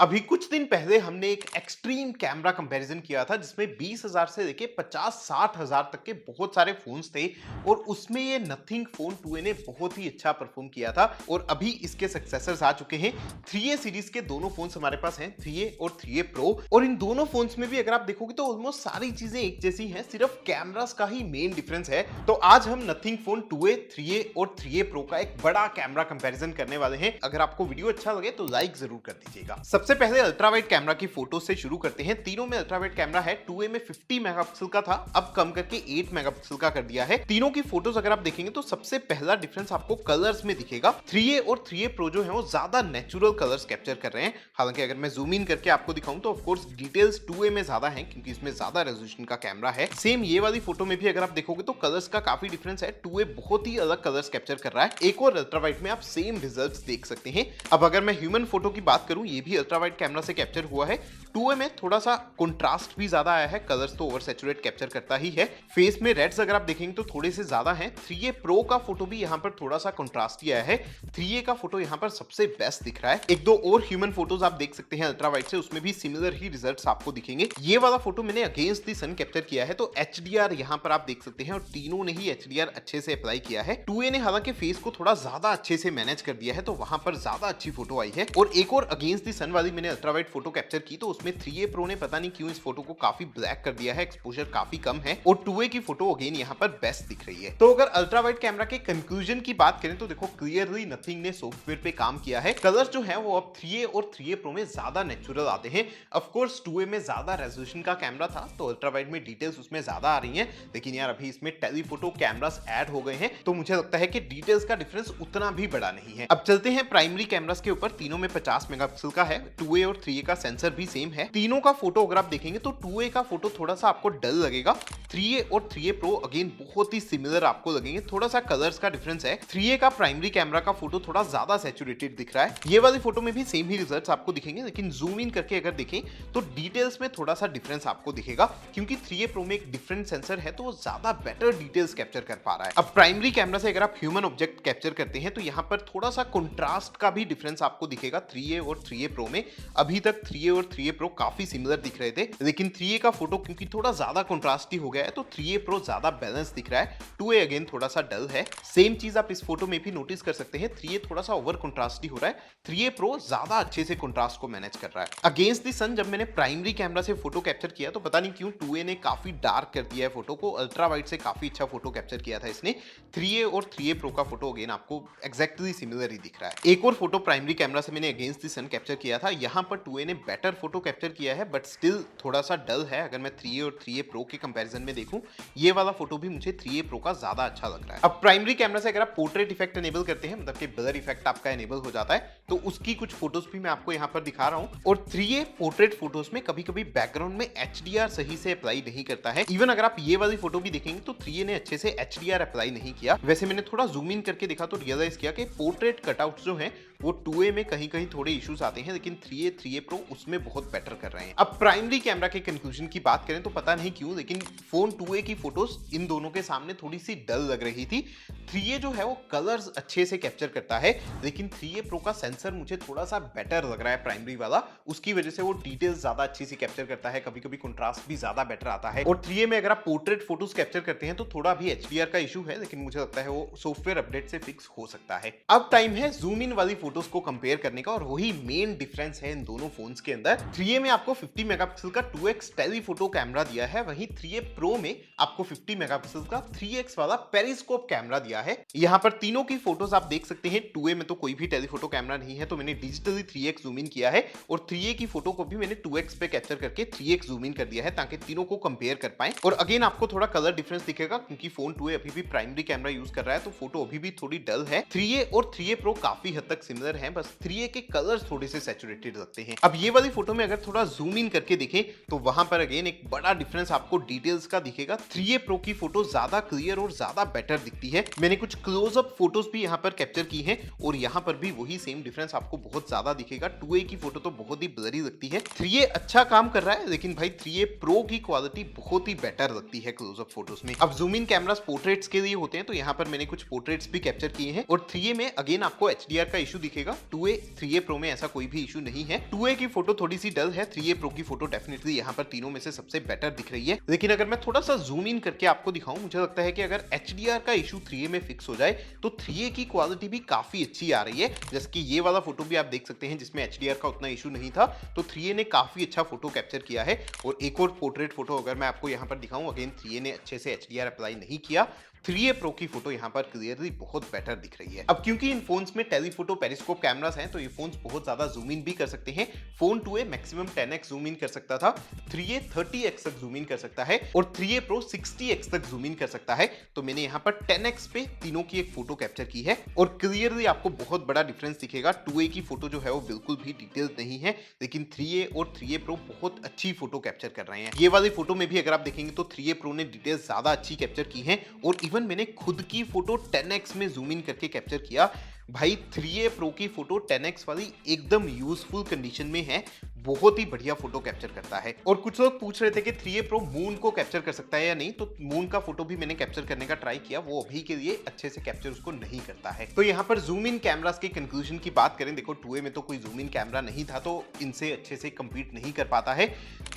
अभी कुछ दिन पहले हमने एक एक्सट्रीम कैमरा कंपैरिजन किया था जिसमें 20,000 से लेके 50-60,000 तक के बहुत सारे फोन्स थे और उसमें ये नथिंग फोन 2A ने बहुत ही अच्छा परफॉर्म किया था और अभी इसके सक्सेसर्स आ चुके हैं। 3A सीरीज के दोनों फोन्स हमारे पास हैं, 3A और 3A प्रो, और इन दोनों फोन्स में भी अगर आप देखोगे तो ऑलमोस्ट सारी चीजें एक जैसी हैं, सिर्फ कैमरास का ही मेन डिफरेंस है। तो आज हम नथिंग फोन 2A, 3A और 3A प्रो का एक बड़ा कैमरा कंपैरिजन करने वाले हैं। अगर आपको वीडियो अच्छा लगे तो लाइक जरूर कर दीजिएगा। सबसे पहले अल्ट्रा वाइड कैमरा की फोटो से शुरू करते हैं। तीनों में अल्ट्रा वाइड कैमरा है। 2A में 50 मेगापिक्सल का था, अब कम करके 8 मेगापिक्सल का कर दिया है। तीनों की फोटोज अगर आप देखेंगे तो सबसे पहला डिफरेंस आपको कलर्स में दिखेगा। 3A और 3A प्रो जो है वो ज्यादा नेचुरल कलर्स कैप्चर कर रहे हैं। हालांकि अगर मैं जूम इन करके आपको दिखाऊं तो ऑफ कोर्स डिटेल्स 2A में ज्यादा हैं क्योंकि इसमें ज्यादा रेजोल्यूशन का कैमरा है। सेम ये वाली फोटो में भी अगर आप देखोगे तो कलर्स का काफी डिफरेंस है। 2A बहुत ही अलग कलर्स कैप्चर कर रहा है। एक और अल्ट्रा वाइड में आप सेम रिजल्ट्स देख सकते हैं। अब अगर मैं ह्यूमन फोटो की बात करूं, ये भी अल्ट्रा वाइड कैमरा से कैप्चर हुआ है। 2A में थोड़ा सा कंट्रास्ट भी ज्यादा आया है, कलर्स तो ओवर सैचुरेट कैप्चर करता ही है। फेस में रेड्स अगर आप देखेंगे तो थोड़े से ज्यादा हैं। 3A प्रो का फोटो भी यहाँ पर थोड़ा सा कंट्रास्ट ही आया है। 3A का फोटो यहाँ पर सबसे बेस्ट दिख रहा है। एक दो और ह्यूमन फोटोज आप देख सकते हैं अल्ट्रा वाइड से, उसमें भी सिमिलर ही रिजल्ट्स आपको दिखेंगे। ये वाला फोटो मैंने अगेंस्ट द सन कैप्चर किया है तो HDR यहाँ पर आप देख सकते हैं और तीनों ने ही HDR अच्छे से अप्लाई किया है। 2A ने हालांकि फेस को थोड़ा ज्यादा अच्छे से मैनेज कर दिया है तो वहां पर ज्यादा अच्छी फोटो आई है। और एक और अगेंस्ट द सन वाली मैंने अल्ट्रा वाइड फोटो कैप्चर की तो उसमें 3A प्रो ने पता नहीं क्यों इस फोटो को काफी ब्लैक कर दिया है, एक्सपोजर काफी कम है और 2A की फोटो अगेन यहाँ पर बेस्ट दिख रही है। तो अगर अल्ट्रा वाइड कैमरा के कंक्लूजन की बात करें तो देखो क्लियरली नथिंग ने सॉफ्टवेयर पे काम किया है। कलर्स जो है वो अब 3A और 3A प्रो में ज्यादा नेचुरल आते हैं। ऑफ कोर्स 2A में ज्यादा रेजोल्यूशन का कैमरा था तो अल्ट्रा वाइड में डिटेल्स उसमें ज्यादा आ रही हैं, लेकिन यार अभी इसमें टेलीफोटो कैमरास ऐड हो गए हैं तो मुझे लगता है कि डिटेल्स का डिफरेंस उतना भी बड़ा नहीं है। अब चलते हैं प्राइमरी कैमरास के ऊपर। तीनों में 50 मेगापिक्सल का है। 2A और 3A का सेंसर भी सेम है। तीनों का फोटो अगर आप देखेंगे तो 2A का फोटो थोड़ा सा आपको डल लगेगा। 3A और 3A प्रो अगेन बहुत ही सिमिलर आपको लगेंगे, थोड़ा सा कलर्स का डिफरेंस है। 3A का प्राइमरी कैमरा का फोटो थोड़ा ज्यादा सैचुरेटेड दिख रहा है। ये वाली फोटो में भी सेम ही रिजल्ट्स आपको दिखेंगे, लेकिन जूम इन करके अगर देखें तो डिटेल्स में थोड़ा सा डिफरेंस आपको दिखेगा क्योंकि 3A प्रो में एक डिफरेंट सेंसर है तो वो ज्यादा बेटर डिटेल्स कैप्चर कर पा रहा है। अब प्राइमरी कैमरा से अगर आप ह्यूमन ऑब्जेक्ट कैप्चर करते हैं तो यहाँ पर थोड़ा सा कंट्रास्ट का भी डिफरेंस आपको दिखेगा 3A और 3A प्रो में। अभी तक 3A और 3A प्रो काफी सिमिलर दिख रहे थे, लेकिन 3A का फोटो क्योंकि थोड़ा ज्यादा कंट्रास्टी हो गया है तो 3A प्रो ज्यादा बैलेंस दिख रहा है। 2A अगेन थोड़ा सा डल है। सेम चीज आप इस फोटो में भी नोटिस कर सकते हैं। 3A थोड़ा सा ओवर कंट्रास्टी हो रहा है, 3A प्रो ज्यादा अच्छे से कंट्रास्ट को मैनेज कर रहा है। अगेंस्ट द सन जब मैंने प्राइमरी कैमरा से फोटो कैप्चर किया तो पता नहीं क्यों 2A ने काफी डार्क कर दिया है फोटो को। अल्ट्रा वाइड से काफी अच्छा फोटो कैप्चर किया था इसने। 3A और 3A प्रो का फोटो अगेन आपको एग्जैक्टली सिमिलर ही दिख रहा है। एक और फोटो प्राइमरी कैमरा से मैंने अगेंस्ट द सन कैप्चर किया था। यहाँ पर 2A ने बेटर फोटो कैप्चर किया है बट स्टिल थोड़ा सा डल है। अगर मैं 3A और 3A प्रो के कंपैरिजन में देखूं, ये वाला फोटो भी मुझे 3A प्रो का ज्यादा अच्छा लग रहा है। अब प्राइमरी कैमरा से अगर आप पोर्ट्रेट इफेक्ट एनेबल करते हैं, मतलब कि ब्लर इफेक्ट आपका एनेबल हो जाता है, तो उसकी कुछ फोटोज भी मैं आपको यहाँ पर दिखा रहा हूँ। और 3A पोर्ट्रेट फोटोज में कभी कभी बैकग्राउंड में HDR सही से अप्लाई नहीं करता है। इवन अगर आप ये वाली फोटो भी देखेंगे तो 3A ने अच्छे से HDR अप्लाई नहीं किया। वैसे मैंने थोड़ा जूम इन करके देखा तो रियलाइज किया कि पोर्ट्रेट कटआउट्स जो हैं वो 2A में कहीं कहीं थोड़े इश्यूज आते हैं, लेकिन 3A 3A प्रो उसमें बहुत बेटर कर रहे हैं। अब प्राइमरी कैमरा के कंक्लूजन की बात करें तो पता नहीं क्यों लेकिन फोन 2A की फोटोज इन दोनों के सामने थोड़ी सी डल लग रही थी। 3A जो है वो कलर्स अच्छे से कैप्चर करता है, लेकिन 3A प्रो का सेंसर मुझे थोड़ा सा बेटर लग रहा है प्राइमरी वाला। उसकी वजह से वो डिटेल्स ज्यादा अच्छी सी कैप्चर करता है, कभी कभी कंट्रास्ट भी ज्यादा बेटर आता है। और 3A में अगर आप पोर्ट्रेट फोटोज कैप्चर करते हैं तो थोड़ा भी HDR का इशू है, लेकिन मुझे लगता है वो सॉफ्टवेयर अपडेट से फिक्स हो सकता है। अब टाइम है जूम इन वाली फोटोज को कंपेयर करने का और वही मेन डिफरेंस है इन दोनों फोन्स के अंदर। 3A में आपको 50 मेगापिक्सल का 2x टेलीफोटो कैमरा दिया है, वहीं 3A प्रो में आपको 50 मेगापिक्सल का 3x वाला पेरिस्कोप कैमरा दिया है। यहाँ पर तीनों की फोटोज आप देख सकते हैं। 2A में तो कोई भी टेलीफोटो कैमरा नहीं है तो मैंने डिजिटली 3x जूम इन किया है और 3A की फोटो को भी मैंने 2x पे कैप्चर करके 3x जूम इन कर दिया है ताकि तीनों को कंपेयर कर पाए। और अगेन आपको थोड़ा कलर डिफरेंस दिखेगा क्योंकि फोन 2A अभी भी प्राइमरी कैमरा यूज कर रहा है तो फोटो अभी भी थोड़ी डल है। 3A और 3A प्रो काफी हद तक सिमिलर हैं, बस 3A के कलर्स थोड़े से सैचुरेटेड लगते हैं। अब ये वाली फोटो में अगर थोड़ा जूम इन करके देखें तो वहां पर अगेन एक बड़ा डिफरेंस आपको डिटेल्स का दिखेगा। 3A प्रो की फोटो ज्यादा क्लियर और ज्यादा बेटर दिखती है। मैं मैंने कुछ क्लोजअप फोटोज भी यहाँ पर कैप्चर की हैं और यहाँ पर भी वही सेम डिफरेंस आपको बहुत ज्यादा दिखेगा। 2A की फोटो तो बहुत ही ब्लरी लगती है। 3A अच्छा काम कर रहा है, लेकिन भाई 3A प्रो की क्वालिटी बहुत ही बेटर लगती है क्लोजअप फोटोज में। अब जूम इन कैमरास पोर्ट्रेट्स के लिए होते हैं, तो यहाँ पर मैंने कुछ पोर्ट्रेट्स भी कैप्चर किए हैं और 3A में अगेन आपको HDR का इशू दिखेगा। 2A 3A प्रो में ऐसा कोई भी इशू नहीं है। 2A की फोटो थोड़ी सी डल है, 3A प्रो की फोटो डेफिनेटली यहाँ पर तीनों में से सबसे बेटर दिख रही है। लेकिन अगर मैं थोड़ा सा जूम इन करके आपको दिखाऊं, मुझे लगता है कि अगर HDR का इशू 3A में फिक्स हो जाए तो 3A की क्वालिटी भी काफी अच्छी आ रही है। जैसे कि ये वाला फोटो भी आप देख सकते हैं जिसमें HDR का उतना इशू नहीं था, तो 3A ने काफी अच्छा फोटो कैप्चर किया है। और एक और पोर्ट्रेट फोटो अगर मैं आपको यहाँ पर दिखाऊं, अगेन 3A ने अच्छे से HDR अप्लाई नहीं किया। 3A प्रो की फोटो यहाँ पर क्लियरली बहुत बेटर दिख रही है। अब क्योंकि इन फोन्स में टेलीफोटो पेरिस्कोप कैमरास हैं, तो ये फोन्स बहुत ज्यादा जूम इन भी कर सकते हैं। Phone 2A maximum 10x zoom in कर सकता था, 3A 30x तक जूम इन कर सकता है और 3A प्रो 60x तक जूम इन कर सकता है। तो मैंने यहाँ पर 10x पे तीनों की एक फोटो कैप्चर की है और क्लियरली आपको बहुत बड़ा डिफरेंस दिखेगा। 2A की फोटो जो है वो बिल्कुल भी डिटेल नहीं है, लेकिन 3A और 3A प्रो बहुत अच्छी फोटो कैप्चर कर रहे हैं। ये वाली फोटो में भी अगर आप देखेंगे तो 3A प्रो ने डिटेल्स ज्यादा अच्छी कैप्चर की है और इवन मैंने खुद की फोटो 10x में जूम इन करके कैप्चर किया। भाई 3A प्रो की फोटो 10x वाली एकदम यूजफुल कंडीशन में है, बहुत ही बढ़िया फोटो कैप्चर करता है। और कुछ लोग पूछ रहे थे कि 3A प्रो मून को कैप्चर कर सकता है या नहीं, तो मून का फोटो भी मैंने कैप्चर करने का ट्राई किया, वो अभी के लिए अच्छे से कैप्चर उसको नहीं करता है। तो यहाँ पर जूम इन कैमरास के कंक्लूजन की बात करें, देखो 2A में तो कोई जूम इन कैमरा नहीं था, तो इनसे अच्छे से कम्पीट नहीं कर पाता है।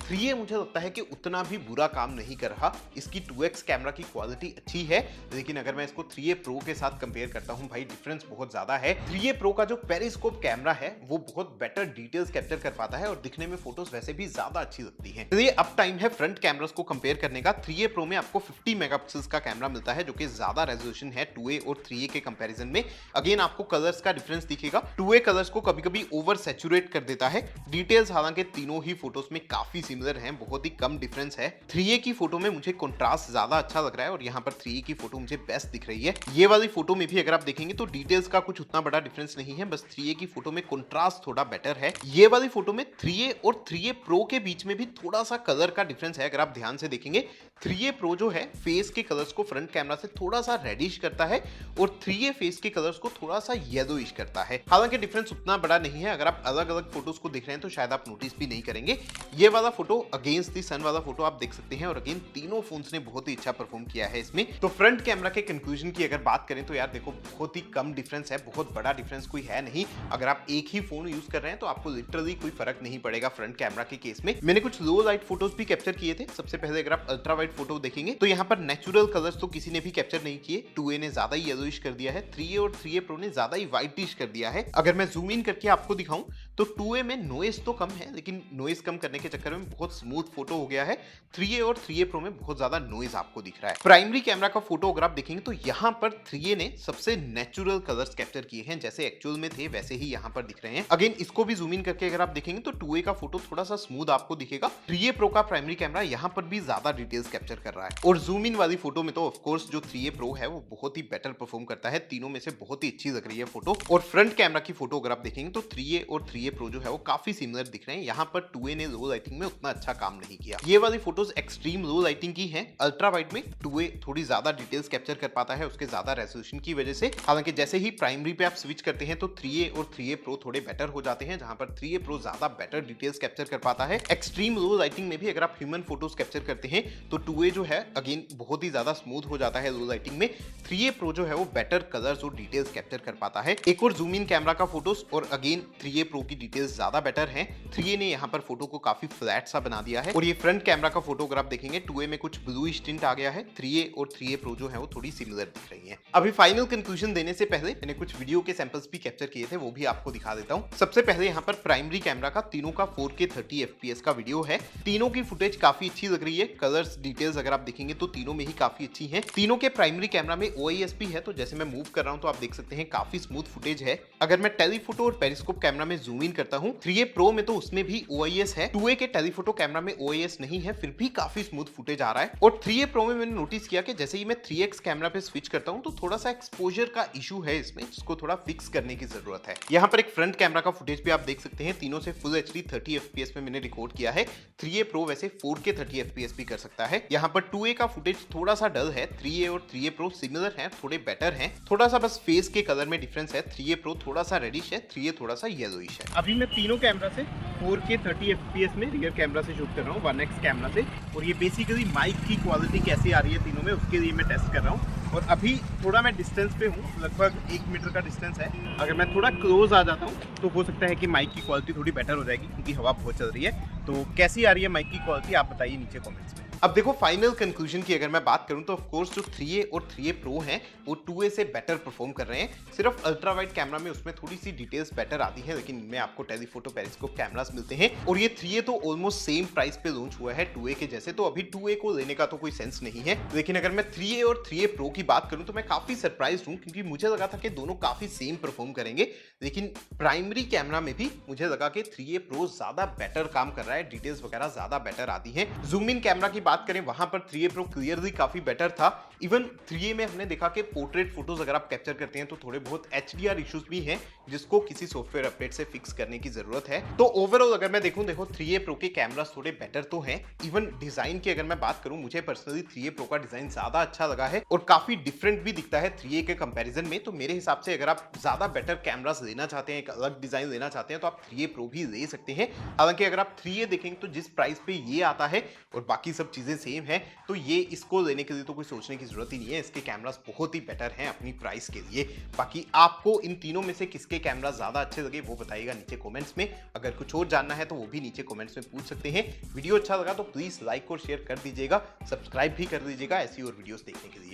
3A मुझे लगता है कि उतना भी बुरा काम नहीं कर रहा। इसकी 2x कैमरा की क्वालिटी अच्छी है, लेकिन अगर मैं इसको 3A प्रो के साथ कंपेयर करता हूं, भाई डिफरेंस बहुत ज्यादा है। 3A प्रो का जो पेरिस्कोप कैमरा है वो बहुत बेटर डिटेल्स कैप्चर कर पाता है और दिखने में फोटोज वैसे भी ज्यादा अच्छी लगती है। तो ये अब टाइम है फ्रंट कैमरास को कंपेयर करने का। 3A प्रो में आपको 50 मेगापिक्सल्स का कैमरा मिलता है, जो कि ज्यादा रेजोल्यूशन है 2A और 3A के कंपैरिजन में। अगेन आपको कलर्स का डिफरेंस दिखेगा, 2A कलर्स को कभी-कभी ओवर सैचुरेट कर देता है। डिटेल्स हालांकि तीनों ही फोटोज में काफी सिमिलर हैं, बहुत ही कम डिफरेंस है। 3A की फोटो में मुझे कंट्रास्ट ज्यादा अच्छा लग रहा है और यहाँ पर 3A की फोटो मुझे बेस्ट दिख रही है। ये वाली फोटो में भी अगर आप देखेंगे तो डिटेल्स का कुछ उतना बड़ा डिफरेंस नहीं है, बस 3A की फोटो में कंट्रास्ट थोड़ा बेटर है। ये वाली फोटो में 3A और 3A प्रो के बीच में भी थोड़ा सा कलर का डिफरेंस है। अगर आप ध्यान से देखेंगे 3A प्रो जो है फेस के कलर्स को फ्रंट कैमरा से थोड़ा सा रेडिश करता है और 3A फेस के कलर्स को थोड़ा सा येलोइश करता है। हालांकि डिफरेंस उतना बड़ा नहीं है, अगर आप अलग अलग फोटोज को देख रहे हैं तो शायद आप नोटिस भी नहीं करेंगे। ये वाला फोटो अगेंस्ट द सन वाला फोटो आप देख सकते हैं और अगेन तीनों फोन्स ने बहुत ही अच्छा परफॉर्म किया है इसमें। तो फ्रंट कैमरा के कंक्लूजन की अगर बात करें तो यार देखो बहुत ही कम डिफरेंस है, बहुत बड़ा डिफरेंस कोई है नहीं। अगर आप एक ही फोन यूज कर रहे हैं तो आपको लिटरली कोई फर्क नहीं पड़ेगा फ्रंट कैमरा के केस में। मैंने कुछ लो लाइट फोटोज भी कैप्चर किए थे। सबसे पहले अगर आप अल्ट्रा वाइड फोटो देखेंगे तो यहाँ पर नेचुरल कलर्स तो किसी ने भी कैप्चर नहीं किए। 2A ने ज्यादा ही येलोइश कर दिया है, 3A और 3A प्रो ने ज्यादा ही व्हाइटिश कर दिया है। अगर मैं जूम इन करके आपको दिखाऊं तो 2A में नॉइज तो कम है, लेकिन नॉइज कम करने के चक्कर में बहुत स्मूथ फोटो हो गया है। 3A और 3A प्रो में बहुत ज्यादा नॉइज आपको दिख रहा है। प्राइमरी कैमरा का फोटो अगर आप देखेंगे तो यहाँ पर 3A ने सबसे नेचुरल कलर्स कैप्चर किए हैं, जैसे एक्चुअल में थे वैसे ही यहाँ पर दिख रहे हैं। अगेन इसको भी जूम इन करके अगर आप देखेंगे तो 2A का फोटो थोड़ा सा स्मूथ आपको दिखेगा। 3A प्रो का प्राइमरी कैमरा यहाँ पर भी ज्यादा डिटेल्स कैप्चर कर रहा है। और जूम इन वाली फोटो में तो ऑफ कोर्स जो 3A प्रो है वो बहुत ही बेटर परफॉर्म करता है, तीनों में से बहुत ही अच्छी लग रही है फोटो। और फ्रंट कैमरा की फोटो अगर आप देखेंगे तो 3A और 3A प्रो जो है वो काफी सिमिलर दिख रहे हैं। यहाँ पर 2A ने लो लाइटिंग में उतना अच्छा काम नहीं किया। ये वाली फोटोज एक्सट्रीम लो लाइटिंग की है। अल्ट्रा वाइड में 2A थोड़ी ज्यादा डिटेल्स कैप्चर कर पाता है उसके ज्यादा रेजोल्यूशन की वजह से। हालांकि जैसे ही प्राइमरी पे आप स्विच करते हैं तो 3A और 3A प्रो थोड़े बेटर हो जाते हैं, जहां पर 3A प्रो ज्यादा बेटर डिटेल्स कैप्चर कर पाता है। एक्सट्रीम लो लाइटिंग में भी अगर आप ह्यूमन फोटोज कैप्चर करते हैं तो 2A जो है अगेन बहुत ही ज्यादा स्मूथ हो जाता है लो लाइटिंग में। 3A प्रो जो है वो बेटर कलर्स और डिटेल्स कैप्चर कर पाता है। एक और जूम इन कैमरा का फोटोज और अगेन 3A प्रो की डिटेल्स ज्यादा बेटर हैं। 3A ने यहाँ पर फोटो को काफी फ्लैट सा बना दिया है। और ये फ्रंट कैमरा का फोटो अगर आप देखेंगे 2A में कुछ ब्लू टिंट आ गया है, 3A और 3A प्रो जो है वो थोड़ी सिमिलर दिख रही है। अभी फाइनल कंक्लूजन देने से पहले मैंने कुछ वीडियो के सैंपल्स भी कैप्चर किए थे, वो भी आपको दिखा देता हूँ। सबसे पहले यहाँ पर प्राइमरी कैमरा का तीनों का 4K 30 FPS का वीडियो है। तीनों की फुटेज काफी अच्छी लग रही है। कलर्स डिटेल्स अगर आप देखेंगे तो तीनों में ही काफी अच्छी है। तीनों के प्राइमरी कैमरा में OIS है, तो जैसे मैं मूव कर रहा हूँ तो आप देख सकते हैं काफी स्मूथ फुटेज है। अगर मैं टेलीफोटो और पेरिस्कोप कैमरा में जूम जूम इन करता हूँ 3A Pro में तो उसमें भी OIS है। 2A के टेलीफोटो कैमरा में OIS नहीं है, फिर भी काफी स्मूथ फुटेज आ रहा है। और 3A Pro में मैंने नोटिस किया कि जैसे ही मैं 3x कैमरा पे स्विच करता हूँ तो थोड़ा सा एक्सपोजर का इशू है इसमें, जिसको थोड़ा फिक्स करने की जरूरत है। यहाँ पर एक फ्रंट कैमरा का फुटेज भी आप देख सकते हैं, तीनों से फुल HD 30 FPS में मैंने रिकॉर्ड किया है। 3A Pro वैसे 4K 30 FPS भी कर सकता है। यहाँ पर 2A का फुटेज थोड़ा सा डल है, 3A और 3A Pro सिमिलर हैं, थोड़े बेटर हैं, थोड़ा सा बस फेस के कलर में डिफरेंस है। 3A Pro थोड़ा सा रेडिश है, 3A थोड़ा सा येलोइश है। अभी मैं तीनों कैमरा से 4K 30 FPS में रियर कैमरा से शूट कर रहा हूँ, 1x कैमरा से। और ये बेसिकली माइक की क्वालिटी कैसी आ रही है तीनों में, उसके लिए मैं टेस्ट कर रहा हूँ। और अभी थोड़ा मैं डिस्टेंस पे हूँ, लगभग 1 मीटर का डिस्टेंस है। अगर मैं थोड़ा क्लोज आ जाता हूँ तो हो सकता है कि माइक की क्वालिटी थोड़ी बेटर हो जाएगी, क्योंकि हवा बहुत चल रही है। तो कैसी आ रही है माइक की क्वालिटी, आप बताइए नीचे कमेंट्स में। अब देखो फाइनल कंक्लूजन की अगर मैं बात करूं तो ऑफ कोर्स जो 3A और 3A Pro हैं वो 2A से बेटर परफॉर्म कर रहे हैं। सिर्फ अल्ट्रा वाइड कैमरा में उसमें थोड़ी सी डिटेल्स बेटर आती है, लेकिन इनमें आपको टेलीफोटो पेरिस्कोप कैमरास मिलते हैं। और ये 3A तो ऑलमोस्ट सेम प्राइस पे लॉन्च हुआ है 2A के जैसे, तो अभी 2A को लेने का तो कोई सेंस नहीं है। लेकिन अगर मैं 3A और 3A Pro की बात करूं तो मैं काफी सरप्राइज हूं, क्योंकि मुझे लगा था कि दोनों काफी सेम परफॉर्म करेंगे, लेकिन प्राइमरी कैमरा में भी मुझे लगा कि 3A Pro ज्यादा बेटर काम कर रहा है, डिटेल्स वगैरह ज्यादा बेटर आती है। जूम इन कैमरा की बात करें वहां पर 3A Pro क्लियरली काफी बेटर था। इवन 3A में हमने देखा कि पोर्ट्रेट फोटोज अगर आप कैप्चर करते हैं तो थोड़े बहुत HDR इश्यूज भी हैं, जिसको किसी सॉफ्टवेयर अपडेट से फिक्स करने की जरूरत है। तो ओवरऑल अगर मैं देखो 3A Pro के कैमरास थोड़े बेटर तो हैं। इवन डिजाइन की अगर मैं बात करूं, मुझे पर्सनली 3A Pro का डिजाइन ज्यादा अच्छा लगा है और काफी डिफरेंट भी दिखता है 3A के कंपैरिजन में। तो मेरे हिसाब से अगर आप ज्यादा बेटर कैमरास लेना चाहते हैं, एक अलग डिजाइन लेना चाहते हैं, तो आप 3A Pro भी ले सकते हैं। हालांकि अगर आप 3A देखेंगे तो जिस प्राइस पे ये आता है और बाकी सब चीजें सेम है, तो ये इसको लेने के लिए तो कोई सोचने की जरूरत ही नहीं है। इसके कैमरास बहुत ही बेटर हैं अपनी प्राइस के लिए। बाकी आपको इन तीनों में से किसके कैमरा ज्यादा अच्छे लगे वो बताइएगा नीचे कमेंट्स में। अगर कुछ और जानना है तो वो भी नीचे कमेंट्स में पूछ सकते हैं। वीडियो अच्छा लगा तो प्लीज लाइक और शेयर कर दीजिएगा, सब्सक्राइब भी कर दीजिएगा ऐसी और वीडियोस देखने के लिए।